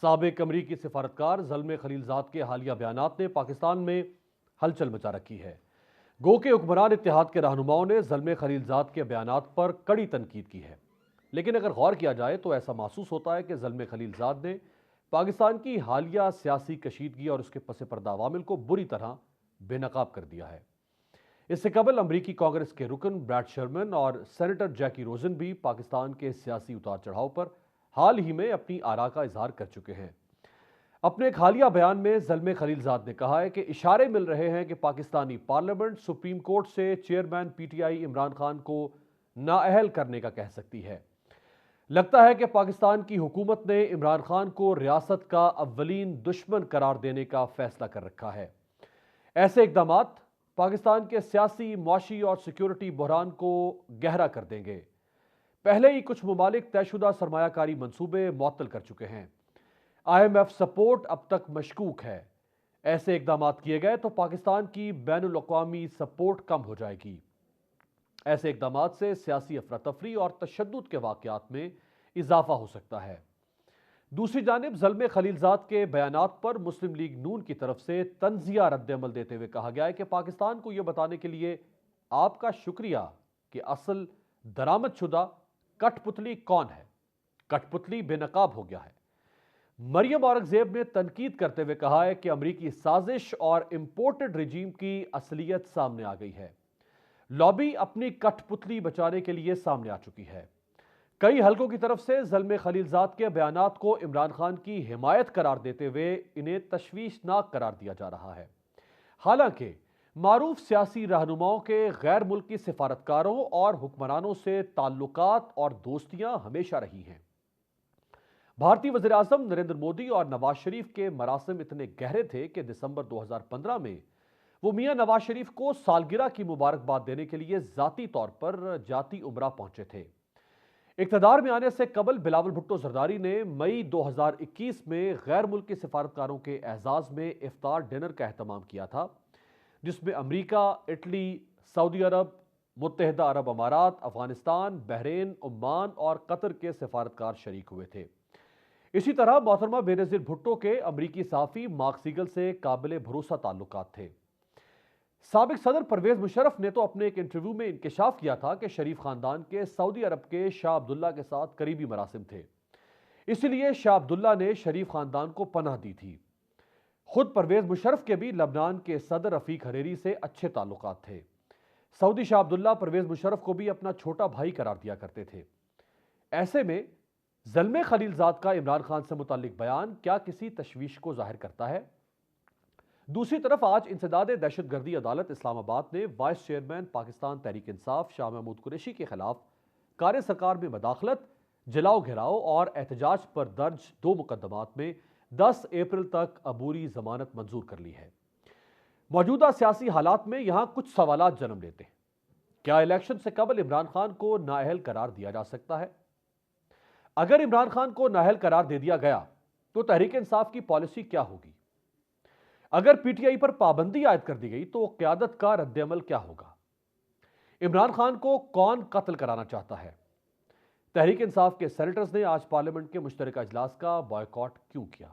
سابق امریکی سفارتکار زلمے خلیلزاد کے حالیہ بیانات نے پاکستان میں ہلچل مچا رکھی ہے۔ گو کہ حکمران اتحاد کے رہنماؤں نے زلمے خلیلزاد کے بیانات پر کڑی تنقید کی ہے، لیکن اگر غور کیا جائے تو ایسا محسوس ہوتا ہے کہ زلمے خلیلزاد نے پاکستان کی حالیہ سیاسی کشیدگی اور اس کے پس پردہ عوامل کو بری طرح بے نقاب کر دیا ہے۔ اس سے قبل امریکی کانگریس کے رکن بریڈ شرمن اور سینیٹر جیکی روزن بھی پاکستان کے سیاسی اتار چڑھاؤ پر حال ہی میں اپنی آراء کا اظہار کر چکے ہیں۔ اپنے ایک حالیہ بیان میں زلمے خلیلزاد نے کہا ہے کہ اشارے مل رہے ہیں کہ پاکستانی پارلیمنٹ سپریم کورٹ سے chairman P T I Imran Khan کو نااہل کرنے کا کہہ سکتی ہے۔ لگتا ہے کہ پاکستان کی حکومت نے عمران خان کو ریاست کا اولین دشمن قرار دینے کا فیصلہ کر رکھا ہے۔ ایسے اقدامات پاکستان کے سیاسی، معاشی اور سیکیورٹی بحران کو گہرا کر دیں گے۔ پہلے ہی کچھ ممالک طے شدہ سرمایہ کاری منصوبے معطل کر چکے ہیں۔ آئی ایم ایف سپورٹ اب تک مشکوک ہے۔ ایسے اقدامات کیے گئے تو پاکستان کی بین الاقوامی سپورٹ کم ہو جائے گی۔ ایسے اقدامات سے سیاسی افراتفری اور تشدد کے واقعات میں اضافہ ہو سکتا ہے۔ دوسری جانب زلمے خلیلزاد کے بیانات پر مسلم لیگ نون کی طرف سے تنزیہ رد عمل دیتے ہوئے کہا گیا ہے کہ پاکستان کو یہ بتانے کے لیے آپ کا شکریہ کہ اصل درآمد شدہ کٹ پتلی کون ہے۔ کٹ پتلی بے نقاب ہو گیا ہے۔ مریم اورنگزیب نے تنقید کرتے ہوئے کہا ہے کہ امریکی سازش اور امپورٹڈ رجیم کی اصلیت سامنے آ گئی ہے۔ لابی اپنی کٹ پتلی بچانے کے لیے سامنے آ چکی ہے۔ کئی حلقوں کی طرف سے زلمے خلیلزاد کے بیانات کو عمران خان کی حمایت قرار دیتے ہوئے انہیں تشویشناک قرار دیا جا رہا ہے۔ حالانکہ معروف سیاسی رہنماؤں کے غیر ملکی سفارتکاروں اور حکمرانوں سے تعلقات اور دوستیاں ہمیشہ رہی ہیں۔ بھارتی وزیر اعظم نریندر مودی اور نواز شریف کے مراسم اتنے گہرے تھے کہ دسمبر 2015 میں وہ میاں نواز شریف کو سالگرہ کی مبارکباد دینے کے لیے ذاتی طور پر جاتی عمرہ پہنچے تھے۔ اقتدار میں آنے سے قبل بلاول بھٹو زرداری نے مئی 2021 میں غیر ملکی سفارتکاروں کے اعزاز میں افطار ڈنر کا اہتمام کیا تھا، جس میں امریکہ، اٹلی، سعودی عرب، متحدہ عرب امارات، افغانستان، بحرین، عمان اور قطر کے سفارتکار شریک ہوئے تھے۔ اسی طرح محترمہ بینظیر بھٹو کے امریکی صحافی مارک سیگل سے قابل بھروسہ تعلقات تھے۔ سابق صدر پرویز مشرف نے تو اپنے ایک انٹرویو میں انکشاف کیا تھا کہ شریف خاندان کے سعودی عرب کے شاہ عبداللہ کے ساتھ قریبی مراسم تھے، اسی لیے شاہ عبداللہ نے شریف خاندان کو پناہ دی تھی۔ خود پرویز مشرف کے بھی لبنان کے صدر رفیق حریری سے اچھے تعلقات تھے۔ سعودی شاہ عبداللہ پرویز مشرف کو بھی اپنا چھوٹا بھائی قرار دیا کرتے تھے۔ ایسے میں زلمے خلیلزاد کا عمران خان سے متعلق بیان کیا کسی تشویش کو ظاہر کرتا ہے؟ دوسری طرف آج انسداد دہشت گردی عدالت اسلام آباد نے وائس چیئرمین پاکستان تحریک انصاف شاہ محمود قریشی کے خلاف کار سرکار میں مداخلت، جلاؤ گھیراؤ اور احتجاج پر درج 2 مقدمات میں 10 اپریل تک عبوری ضمانت منظور کر لی ہے۔ موجودہ سیاسی حالات میں یہاں کچھ سوالات جنم لیتے ہیں۔ کیا الیکشن سے قبل عمران خان کو نااہل قرار دیا جا سکتا ہے؟ اگر عمران خان کو نااہل قرار دے دیا گیا تو تحریک انصاف کی پالیسی کیا ہوگی؟ اگر پی ٹی آئی پر پابندی عائد کر دی گئی تو قیادت کا رد عمل کیا ہوگا؟ عمران خان کو کون قتل کرانا چاہتا ہے؟ تحریک انصاف کے سینیٹرز نے آج پارلیمنٹ کے مشترکہ اجلاس کا بائیکاٹ کیوں کیا؟